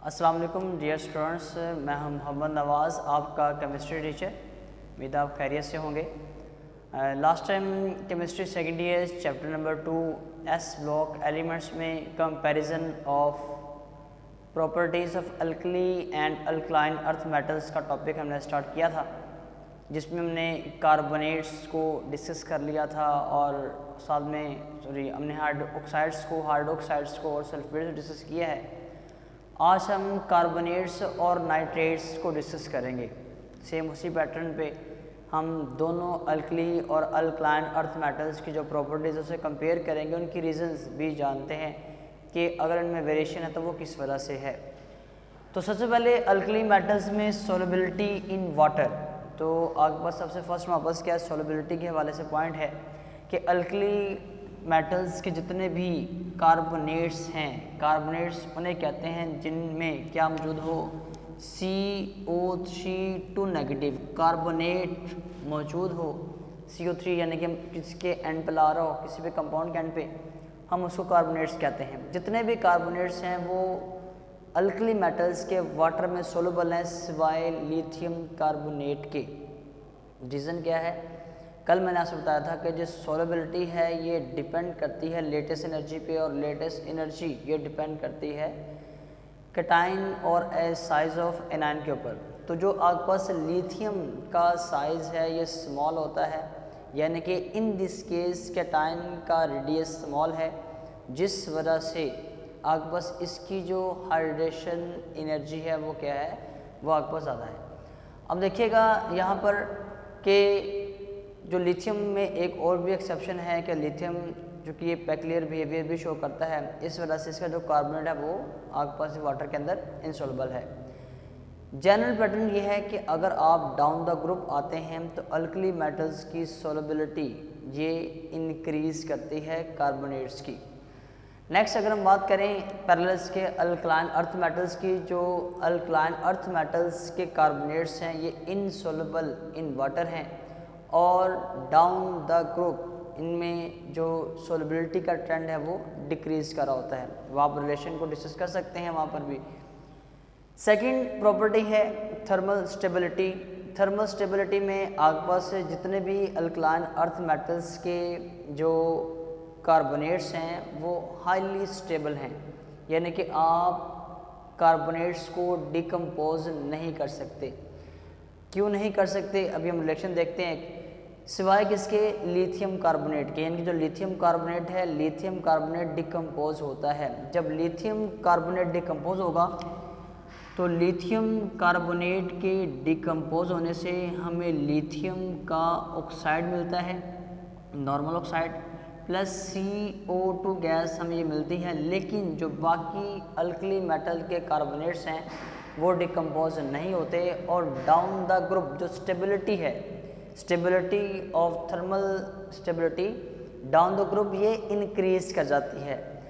अस्सलाम वालेकुम dear students, मैं हूं मोहम्मद नवाज़, आपका केमिस्ट्री टीचर। उम्मीद आप खैरियत से होंगे। Last time chemistry second year chapter number 2 S block elements में comparison of properties of alkali and alkaline earth metals का टॉपिक हमने स्टार्ट किया था, जिसमें हमने कार्बोनेट्स को डिस्कस कर लिया था और साथ में हमने हार्ड ऑक्साइड्स को और सल्फेट्स डिस्कस किया है। आज हम कार्बोनेट्स और नाइट्रेट्स को डिस्कस करेंगे। सेम उसी पैटर्न पे हम दोनों अल्कली और अल्कलाइन अर्थ मेटल्स की जो प्रॉपर्टीज़ उसे कंपेयर करेंगे, उनकी रीजंस भी जानते हैं कि अगर इनमें वेरिएशन है तो वो किस वजह से है। तो सबसे पहले अल्कली मेटल्स में सोलबिलिटी इन वाटर। तो आपके पास सबसे फर्स्ट हमारे पास क्या है, सोलबिलिटी के हवाले से पॉइंट है कि अल्कली मेटल्स के जितने भी कार्बोनेट्स हैं, कार्बोनेट्स उन्हें कहते हैं जिनमें क्या मौजूद हो, CO3 नेगेटिव कार्बोनेट मौजूद हो। CO3 यानी कि किसके एंड पे ला रहा हो, किसी भी कंपाउंड के एंड पे, हम उसको कार्बोनेट्स कहते हैं। जितने भी कार्बोनेट्स हैं वो अल्कली मेटल्स के वाटर में सोलुबल हैं सिवाय लिथियम कार्बोनेट के। रीज़न क्या है, कल मैंने आपसे बताया था कि जो सोलबिलिटी है ये डिपेंड करती है लेटेस्ट एनर्जी पे, और लेटेस्ट एनर्जी ये डिपेंड करती है कैटाइन और साइज ऑफ एनायन के ऊपर। तो जो आपके पास लिथियम का साइज़ है ये स्मॉल होता है, यानी कि इन दिस केस कैटाइन का रेडियस स्मॉल है, जिस वजह से आपके पास इसकी जो हाइड्रेशन एनर्जी है वो क्या है, वो आपके पास ज़्यादा है। अब देखिएगा यहाँ पर कि जो लिथियम में एक और भी एक्सेप्शन है कि लिथियम जो कि ये पेक्युलर बिहेवियर भी शो करता है, इस वजह से इसका जो कार्बोनेट है वो आपके पास वाटर के अंदर इनसॉल्युबल है। जनरल पैटर्न ये है कि अगर आप डाउन द ग्रुप आते हैं तो अल्कली मेटल्स की सोलबिलिटी ये इंक्रीज़ करती है कार्बोनेट्स की। नेक्स्ट अगर हम बात करें पैरेलल्स के अल्कलाइन अर्थ मेटल्स की, जो अल्कलाइन अर्थ मेटल्स के कार्बोनेट्स हैं ये इनसॉल्युबल इन वाटर हैं, और डाउन द ग्रुप इनमें जो सोलबिलिटी का ट्रेंड है वो डिक्रीज़ कर रहा होता है। वो आप रिलेशन को डिस्कस कर सकते हैं वहाँ पर भी। सेकंड प्रॉपर्टी है थर्मल स्टेबिलिटी। थर्मल स्टेबिलिटी में आपके पास जितने भी अल्कलाइन अर्थ मेटल्स के जो कार्बोनेट्स हैं वो हाईली स्टेबल हैं, यानी कि आप कार्बोनेट्स को डिकम्पोज नहीं कर सकते। क्यों नहीं कर सकते, अभी हम रिलेशन देखते हैं। सिवाय किसके, लिथियम कार्बोनेट के, यानी कि जो लिथियम कार्बोनेट है, लिथियम कार्बोनेट डिकम्पोज होता है। जब लिथियम कार्बोनेट डिकम्पोज होगा तो लिथियम कार्बोनेट के डिकम्पोज होने से हमें लिथियम का ऑक्साइड मिलता है, normal oxide, plus CO2 gas हमें ये मिलती है। लेकिन जो बाकी अल्कली मेटल के कार्बोनेट्स हैं वो डिकम्पोज नहीं होते, और डाउन द ग्रुप जो स्टेबिलिटी है, stability of thermal stability down the group ये इंक्रीज कर जाती है।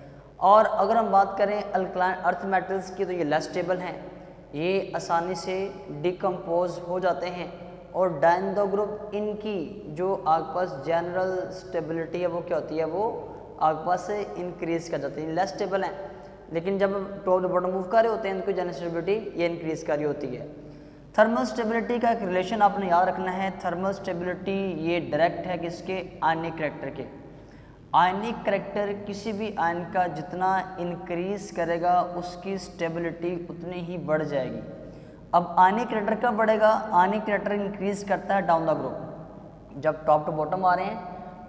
और अगर हम बात करें अल्कलाइन अर्थ मेटल्स की तो ये लेस स्टेबल हैं, ये आसानी से डिकम्पोज हो जाते हैं, और डाउन द ग्रुप इनकी जो आपके पास जनरल स्टेबिलिटी है वो क्या होती है, वो आपके पास से इंक्रीज कर जाती है, लेस स्टेबल हैं। लेकिन जब टॉप बॉटम मूव कर रहे होते हैं इनकी जनरल स्टेबिलिटी ये इंक्रीज कर रही होती है। थर्मल स्टेबिलिटी का एक रिलेशन आपने याद रखना है। थर्मल स्टेबिलिटी ये डायरेक्ट है किसके, आयनिक करैक्टर के। आयनिक करैक्टर किसी भी आयन का जितना इंक्रीज करेगा उसकी स्टेबिलिटी उतनी ही बढ़ जाएगी। अब आयनिक करैक्टर कब बढ़ेगा, आयनिक करैक्टर इंक्रीज करता है डाउन द ग्रुप। जब टॉप टू बॉटम आ रहे हैं,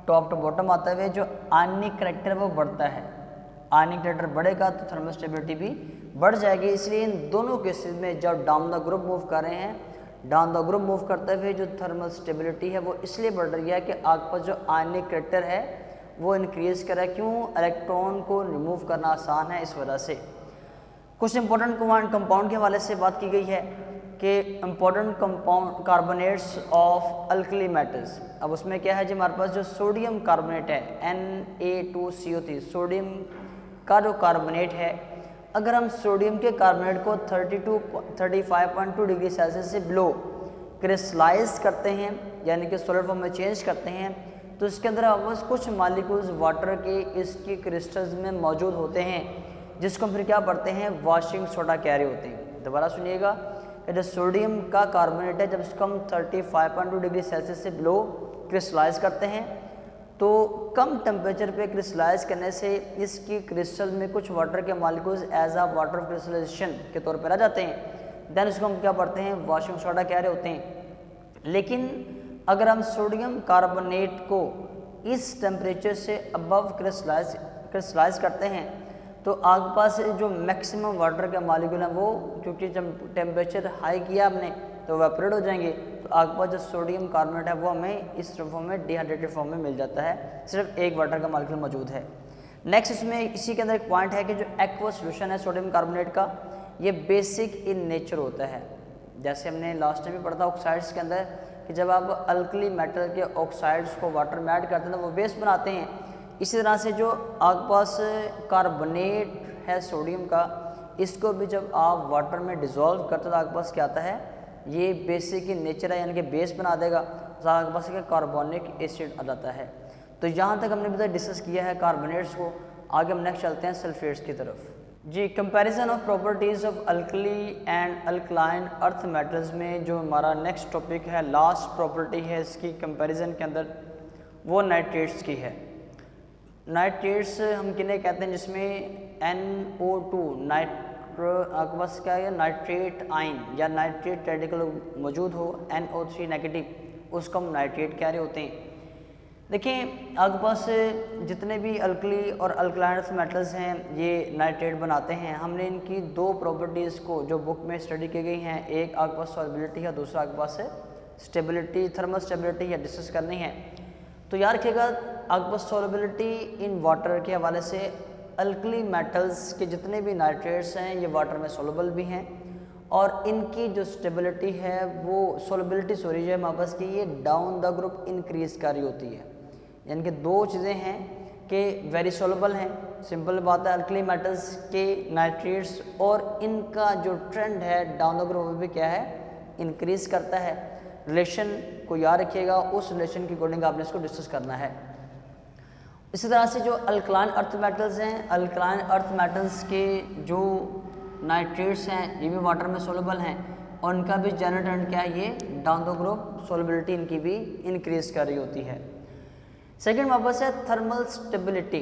टॉप टू बॉटम आते हुए जो आयनिक करैक्टर वो बढ़ता है, आयनिक करैक्टर बढ़ेगा तो थर्मल स्टेबिलिटी भी बढ़ जाएगी। इसलिए इन दोनों केसेस में जब डाउन द ग्रुप मूव कर रहे हैं, डाउन द ग्रुप मूव करते हुए जो थर्मल स्टेबिलिटी है वो इसलिए बढ़ रही है कि आपके पास जो आयनिक करैक्टर है वो इंक्रीज कर रहा है। क्यों, इलेक्ट्रॉन को रिमूव करना आसान है इस वजह से। कुछ इंपॉर्टेंट कंपाउंड के हवाले से बात की गई है कि important compound carbonates of alkali metals. अब उसमें क्या है जी, हमारे पास जो सोडियम कार्बोनेट है Na2CO3, सोडियम का जो कार्बोनेट है, अगर हम सोडियम के कार्बोनेट को 35.2 डिग्री सेल्सियस से बिलो क्रिस्टलाइज करते हैं, यानी कि सॉलिड फॉर्म में चेंज करते हैं, तो इसके अंदर बस कुछ मॉलिक्यूल्स वाटर के इसकी क्रिस्टल्स में मौजूद होते हैं, जिसको हम फिर क्या पढ़ते हैं, वॉशिंग सोडा कैरी होते हैं। दोबारा सुनिएगा कि जो सोडियम का कार्बोनेट है, जब इसको हम 35.2 डिग्री सेल्सियस से बिलो क्रिस्टलाइज करते हैं तो कम टेम्परेचर पे क्रिस्टलाइज करने से इसकी क्रिस्टल में कुछ वाटर के molecules as a water of crystallization के तौर पर आ जाते हैं। देन उसको हम क्या पढ़ते हैं, वॉशिंग सोडा कह रहे होते हैं। लेकिन अगर हम सोडियम कार्बोनेट को इस टेम्परेचर से अबव क्रिस्टलाइज करते हैं तो आपके पास जो मैक्सिमम वाटर के मॉलिक्यूल हैं वो, क्योंकि जब टेम्परेचर हाई किया आपने तो वेपोरेट हो जाएंगे, तो आपके पास जो सोडियम कार्बोनेट है वो हमें इस फॉर्म में डिहाइड्रेटेड फॉर्म में मिल जाता है, सिर्फ एक वाटर का मॉलिक्यूल मौजूद है। नेक्स्ट इसमें इसी के अंदर एक पॉइंट है कि जो एक्वस सोल्यूशन है सोडियम कार्बोनेट का, ये बेसिक इन नेचर होता है। जैसे हमने लास्ट टाइम भी पढ़ा था ऑक्साइड्स के अंदर कि जब आप अल्कली मेटल के ऑक्साइड्स को वाटर में ऐड करते हैं तो वो बेस बनाते हैं। इसी तरह से जो आपके पास कार्बोनेट है सोडियम का, इसको भी जब आप वाटर में डिज़ोल्व करते हो तो आपके पास क्या आता है, ये बेसिक इन नेचर है, यानी कि बेस बना देगा, तो आपके पास कार्बोनिक एसिड आ जाता है। तो यहाँ तक हमने भी डिस्कस किया है कार्बोनेट्स को। आगे हम नेक्स्ट चलते हैं सल्फेट्स की तरफ। जी, comparison of properties of alkali and alkaline earth metals में जो हमारा नेक्स्ट टॉपिक है, लास्ट प्रॉपर्टी है इसकी कंपैरिजन के अंदर, वो नाइट्रेट्स की है। नाइट्रेट्स हम किन्हें कहते हैं, जिसमें NO2 आपके पास क्या है, नाइट्रेट आयन या नाइट्रेट रेडिकल मौजूद हो, NO3 नेगेटिव, उसको हम नाइट्रेट कह रहे होते हैं। देखिए आपके पास जितने भी अल्कली और अल्कलाइन मेटल्स हैं ये नाइट्रेट बनाते हैं। हमने इनकी दो प्रॉपर्टीज़ को जो बुक में स्टडी की गई हैं, एक आपके पास सॉल्युबिलिटी है, दूसरा आपके पास है स्टेबिलिटी, थर्मल स्टेबिलिटी है, डिस्कस करनी है। तो याद रखिएगा आपके पास सॉल्युबिलिटी इन वाटर के हवाले से अल्कली मेटल्स के जितने भी नाइट्रेट्स हैं ये वाटर में सोलबल भी हैं, और इनकी जो स्टेबिलिटी है वो सोलबिलिटी जो है हमारे पास की, ये डाउन द ग्रुप इंक्रीज कर रही होती है। यानी कि दो चीज़ें हैं कि वेरी सोलबल हैं, सिंपल बात है, अल्कली मेटल्स के नाइट्रेट्स, और इनका जो ट्रेंड है डाउन द ग्रुप भी क्या है, इंक्रीज करता है। रिलेशन को याद रखिएगा, उस रिलेशन के अकॉर्डिंग आपने इसको डिस्कस करना है। इसी तरह से जो अल्कलाइन अर्थ मेटल्स हैं, अल्कलाइन अर्थ मेटल्स के जो नाइट्रेट्स हैं ये भी वाटर में सोलबल हैं, और इनका भी जनरल ट्रेंड क्या है, ये डाउन द ग्रुप सोलबिलिटी इनकी भी इंक्रीज कर रही होती है। सेकेंड वापस है थर्मल स्टेबिलिटी।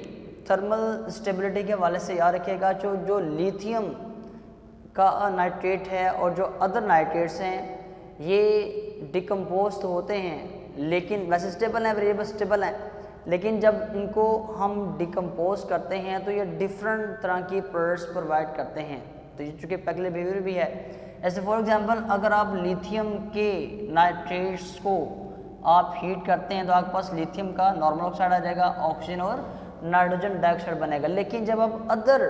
थर्मल स्टेबिलिटी के हवाले से याद रखिएगा जो लिथियम का नाइट्रेट है और जो अदर नाइट्रेट्स हैं ये डिकम्पोज होते हैं, लेकिन वैसे स्टेबल हैं, वेरिएबल स्टेबल हैं, लेकिन जब इनको हम डिकम्पोज करते हैं तो ये डिफरेंट तरह की प्रोडक्ट्स प्रोवाइड करते हैं। तो ये चूँकि पैक्टिकल बिहेवियर भी है। ऐसे फॉर एग्जांपल अगर आप लिथियम के नाइट्रेट्स को आप हीट करते हैं तो आपके पास लिथियम का नॉर्मल ऑक्साइड आ जाएगा, ऑक्सीजन और नाइट्रोजन डाइऑक्साइड बनेगा। लेकिन जब आप अदर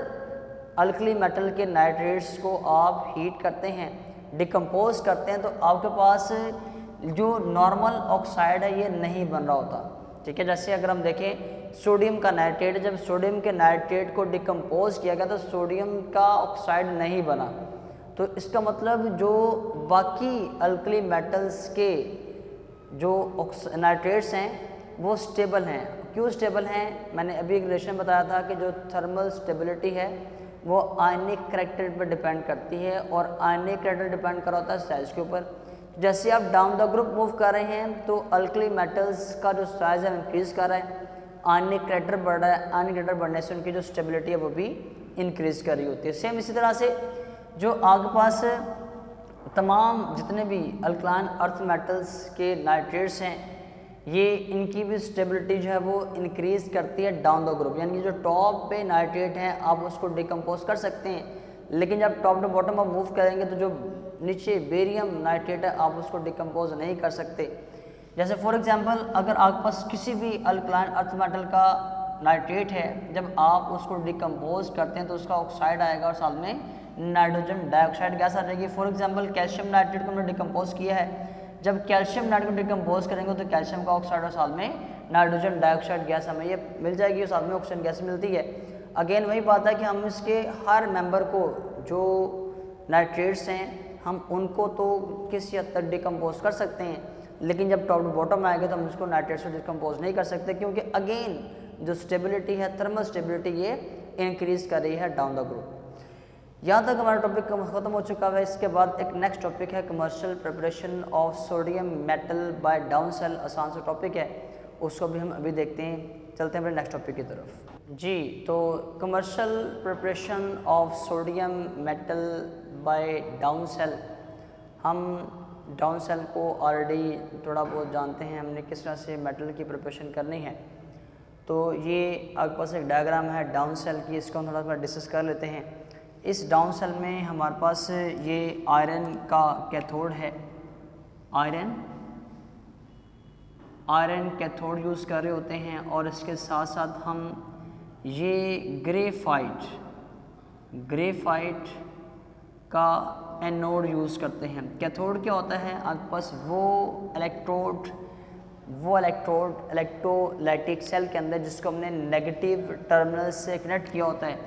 अल्कली मेटल के नाइट्रेट्स को आप हीट करते हैं, डिकम्पोज करते हैं, तो आपके पास जो नॉर्मल ऑक्साइड है ये नहीं बन रहा होता। ठीक है, जैसे अगर हम देखें सोडियम का नाइट्रेट, जब सोडियम के नाइट्रेट को डिकम्पोज किया गया तो सोडियम का ऑक्साइड नहीं बना। तो इसका मतलब जो बाकी अल्कली मेटल्स के जो नाइट्रेट्स हैं वो स्टेबल हैं। क्यों स्टेबल हैं? मैंने अभी एक रिलेशन बताया था कि जो थर्मल स्टेबिलिटी है वो आयनिक करैक्टर पर डिपेंड करती है, और आयनिक करैक्टर डिपेंड कर होता है साइज के ऊपर। जैसे आप डाउन द ग्रुप मूव कर रहे हैं तो अल्कली मेटल्स का जो साइज है इंक्रीज कर रहा है, आयनिक करैक्टर बढ़ रहा है, आयनिक करैक्टर बढ़ने से उनकी जो स्टेबिलिटी है वो भी इंक्रीज कर रही होती है। सेम इसी तरह से जो आपके पास तमाम जितने भी अल्कलाइन अर्थ मेटल्स के नाइट्रेट्स हैं ये इनकी भी स्टेबिलिटी जो है वो इंक्रीज करती है डाउन द ग्रुप। यानी कि जो टॉप पे नाइट्रेट है आप उसको डिकम्पोज कर सकते हैं, लेकिन जब टॉप टू बॉटम आप मूव करेंगे तो जो नीचे बेरियम नाइट्रेट है आप उसको डिकम्पोज नहीं कर सकते। जैसे फॉर एग्जांपल अगर आपके पास किसी भी अल्कलाइन अर्थ मेटल का नाइट्रेट है, जब आप उसको डिकम्पोज करते हैं तो उसका ऑक्साइड आएगा और साथ में नाइट्रोजन डाइऑक्साइड गैस आ जाएगी। फॉर एग्जांपल कैल्शियम नाइट्रेट को हमने डिकम्पोज किया है, जब कैल्शियम नाइट्रेट को डिकम्पोज करेंगे तो कैल्शियम का ऑक्साइड और साथ में नाइट्रोजन डाइऑक्साइड गैस हमें ये मिल जाएगी और साथ में ऑक्सीजन गैस मिलती है। अगेन वही बात है कि हम इसके हर मेंबर को जो नाइट्रेट्स हैं हम उनको तो किसी हद तक डिकम्पोज कर सकते हैं, लेकिन जब टॉप टू बॉटम आएगा तो हम इसको नाइट्रेट से डिकम्पोज नहीं कर सकते, क्योंकि अगेन जो स्टेबिलिटी है थर्मल स्टेबिलिटी ये इंक्रीज कर रही है डाउन द ग्रुप। यहाँ तक हमारा टॉपिक ख़त्म हो चुका है। इसके बाद एक नेक्स्ट टॉपिक है commercial preparation of sodium metal by down cell. आसान सा टॉपिक है, उसको भी हम अभी देखते हैं। चलते हैं अपने नेक्स्ट टॉपिक की तरफ जी। तो commercial preparation of sodium metal by down cell, हम डाउन सेल को ऑलरेडी थोड़ा बहुत जानते हैं, हमने किस तरह से मेटल की प्रिपरेशन करनी है। तो ये आपके पास एक डायग्राम है डाउन सेल की, इसको हम थोड़ा सा डिस्कस कर लेते हैं। इस डाउन सेल में हमारे पास ये आयरन का कैथोड है, आयरन कैथोड यूज़ कर रहे होते हैं, और इसके साथ साथ हम ये ग्रेफाइट का एनोड यूज़ करते हैं। कैथोड क्या होता है, आपके पास वो इलेक्ट्रोड इलेक्ट्रोलाइटिक सेल के अंदर जिसको हमने नेगेटिव टर्मिनल से कनेक्ट किया होता है,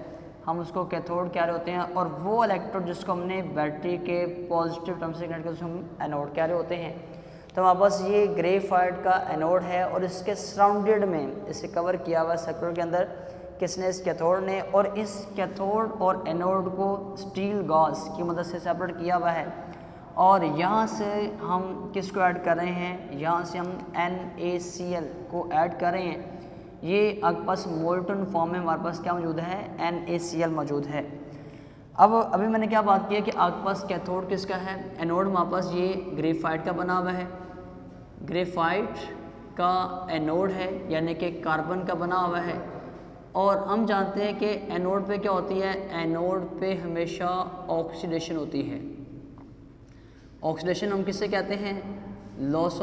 हम उसको कैथोड कह रहे होते हैं। और वो इलेक्ट्रोड जिसको हमने बैटरी के पॉजिटिव टर्म से कनेक्ट किया उसको हम एनोड कह रहे होते हैं। तो हमारे पास ये ग्रेफाइट का एनोड है, और इसके सराउंडेड में इसे कवर किया हुआ सर्कल के अंदर किसने, इस कैथोड ने। और इस कैथोड और एनोड को स्टील गॉज की मदद से सेपरेट किया हुआ है। और यहाँ से हम किसको ऐड कर रहे हैं, यहाँ से हम NaCl को ऐड कर रहे हैं। ये आपके पास मोल्टन फॉर्म में हमारे पास क्या मौजूद है, NaCl मौजूद है। अब अभी मैंने क्या बात की है कि आपके पास कैथोड किसका है, एनोड हमारे पास ये ग्रेफाइट का बना हुआ है, ग्रेफाइट का एनोड है यानी कि कार्बन का बना हुआ है। और हम जानते हैं कि एनोड पे क्या होती है, एनोड पे हमेशा ऑक्सीडेशन होती है। ऑक्सीडेशन हम किससे कहते हैं, लॉस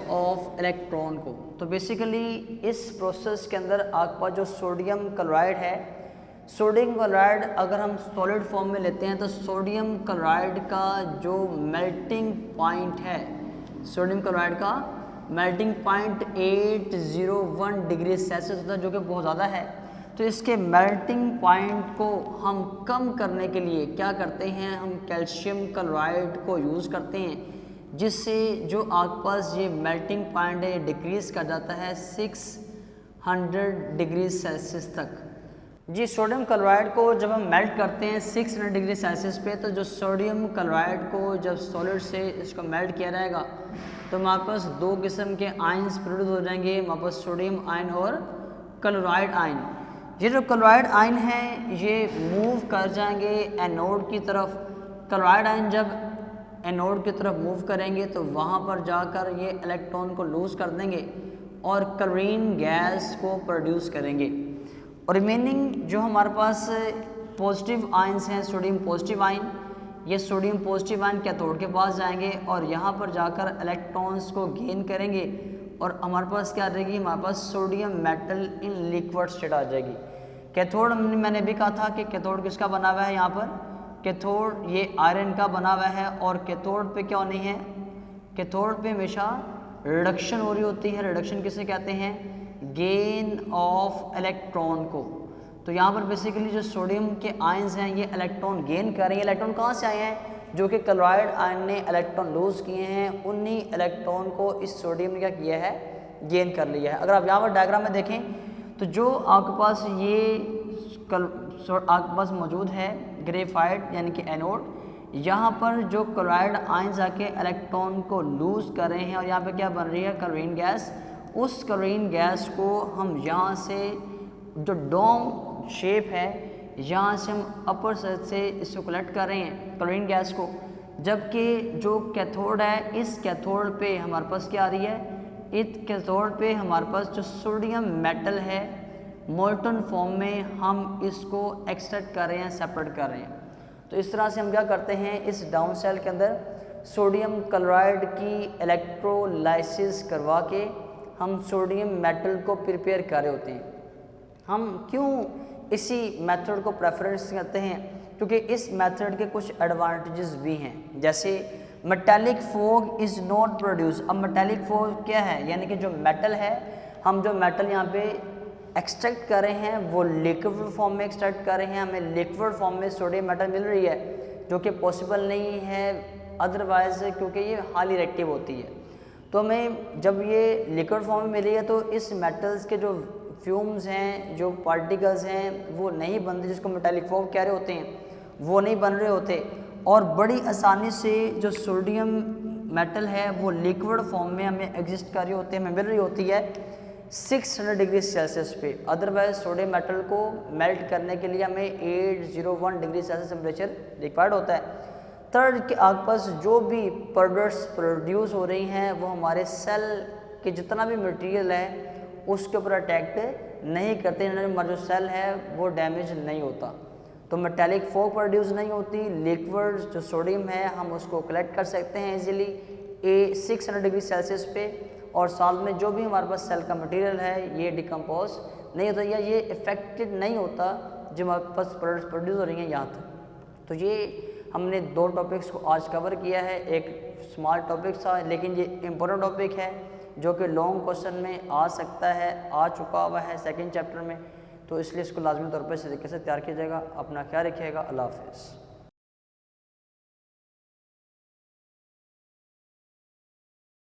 ऑफ इलेक्ट्रॉन को। तो बेसिकली इस प्रोसेस के अंदर आपके पास जो सोडियम क्लोराइड है, सोडियम क्लोराइड अगर हम सॉलिड फॉर्म में लेते हैं तो सोडियम क्लोराइड का जो मेल्टिंग पॉइंट है, सोडियम क्लोराइड का मेल्टिंग पॉइंट 801 डिग्री सेल्सियस होता है, जो कि बहुत ज़्यादा है। तो इसके मेल्टिंग पॉइंट को हम कम करने के लिए क्या करते हैं, हम कैल्शियम क्लोराइड को यूज़ करते हैं, जिससे जो आपके पास ये मेल्टिंग पॉइंट है डिक्रीज़ कर जाता है 600 डिग्री सेल्सियस तक। जी, सोडियम क्लोराइड को जब हम मेल्ट करते हैं 600 डिग्री सेल्सियस पे, तो जो सोडियम क्लोराइड को जब सॉलिड से इसको मेल्ट किया जाएगा तो हमारे पास दो किस्म के आयंस प्रोड्यूस हो जाएंगे, हमारे पास सोडियम आयन और क्लोराइड आयन। ये जो क्लोराइड आयन है ये मूव कर जाएंगे एनोड की तरफ। क्लोराइड आयन जब एनोड की तरफ मूव करेंगे तो वहाँ पर जाकर ये इलेक्ट्रॉन को लूज़ कर देंगे और क्लोरीन गैस को प्रोड्यूस करेंगे। और रिमेनिंग जो हमारे पास पॉजिटिव आयंस हैं, सोडियम पॉजिटिव आयन, ये सोडियम पॉजिटिव आयन कैथोड के पास जाएंगे और यहाँ पर जाकर इलेक्ट्रॉन्स को गेन करेंगे और हमारे पास क्या आ जाएगी, हमारे पास sodium metal in liquid state आ जाएगी। कैथोड मैंने भी कहा था कि कैथोड किसका बना हुआ है, यहाँ पर कैथोड ये आयरन का बना हुआ है। और कैथोड पे क्या होनी है, कैथोड पे हमेशा रिडक्शन हो रही होती है। रिडक्शन किसे कहते हैं, गेन ऑफ इलेक्ट्रॉन को। तो यहाँ पर बेसिकली जो सोडियम के आयंस हैं ये इलेक्ट्रॉन गेन कर रहे हैं। इलेक्ट्रॉन कहाँ से आए हैं, जो कि क्लोराइड आयन ने इलेक्ट्रॉन लूज़ किए हैं, उन्हीं इलेक्ट्रॉन को इस सोडियम ने क्या किया है, गेन कर लिया है। अगर आप यहाँ पर डायग्राम में देखें तो जो आपके पास ये आपके पास मौजूद है ग्रेफाइट यानी कि एनोड, यहाँ पर जो क्लोराइड आयंस आके इलेक्ट्रॉन को लूज़ कर रहे हैं और यहाँ पे क्या बन रही है, क्लोरीन गैस। उस क्लोरीन गैस को हम यहाँ से जो डोम शेप है यहाँ से हम अपर साइड से इसको कलेक्ट कर रहे हैं क्लोरीन गैस को, जबकि जो कैथोड है इस कैथोड पे हमारे पास क्या आ रही है, इस कैथोड पे हमारे पास जो सोडियम मेटल है मोल्टन फॉर्म में हम इसको एक्सट्रैक्ट कर रहे हैं, सेपरेट कर रहे हैं। तो इस तरह से हम क्या करते हैं, इस डाउन सेल के अंदर सोडियम क्लोराइड की इलेक्ट्रोलाइसिस करवा के हम सोडियम मेटल को प्रिपेयर कर रहे होते हैं। हम क्यों इसी मेथड को प्रेफरेंस करते हैं, क्योंकि इस मेथड के कुछ एडवांटेजेस भी हैं। जैसे metallic fog is not produce. अब मेटालिक फोग क्या है, यानी कि जो मेटल है, हम जो मेटल यहाँ पे एक्सट्रैक्ट कर रहे हैं वो लिक्विड फॉर्म में एक्सट्रैक्ट कर रहे हैं, हमें लिक्विड फॉर्म में सोडियम मेटल मिल रही है, जो कि पॉसिबल नहीं है अदरवाइज, क्योंकि ये हाईली रिएक्टिव होती है। तो हमें जब ये लिक्विड फॉर्म में मिली है तो इस मेटल्स के जो फ्यूम्स हैं, जो पार्टिकल्स हैं वो नहीं बनते, जिसको मेटालिक फॉग कह रहे होते हैं, वो नहीं बन रहे होते, और बड़ी आसानी से जो सोडियम मेटल है वो लिक्विड फॉर्म में हमें एग्जिस्ट कर रही होती है, हमें मिल रही होती है 600 डिग्री सेल्सियस पे। अदरवाइज सोडियम मेटल को मेल्ट करने के लिए हमें 801 डिग्री सेल्सियस टेम्परेचर रिक्वायर्ड होता है। थर्ड के आसपास जो भी प्रोडक्ट्स प्रोड्यूस हो रही हैं वो हमारे सेल के जितना भी मटेरियल है उसके ऊपर अटैक नहीं करते, हमारा जो सेल है वो डैमेज नहीं होता। तो मेटालिक फॉग प्रोड्यूस नहीं होती, लिक्विड जो सोडियम है हम उसको कलेक्ट कर सकते हैं इजीली 600 डिग्री सेल्सियस पे, और साल में जो भी हमारे पास सेल का मटेरियल है ये डिकम्पोज नहीं होता या ये इफेक्टेड नहीं होता जो हमारे पास प्रोडक्ट्स प्रोड्यूस हो रही हैं यहाँ तक। तो ये हमने 2 टॉपिक्स को आज कवर किया है, एक स्मॉल टॉपिक था लेकिन ये इम्पोर्टेंट टॉपिक है जो कि लॉन्ग क्वेश्चन में आ सकता है, आ चुका हुआ है सेकंड चैप्टर में, तो इसलिए इसको लाजमी तौर पर इस तरीके से तैयार किया जाएगा। अपना ख्याल रखिएगा। अल्लाह हाफ़िज़।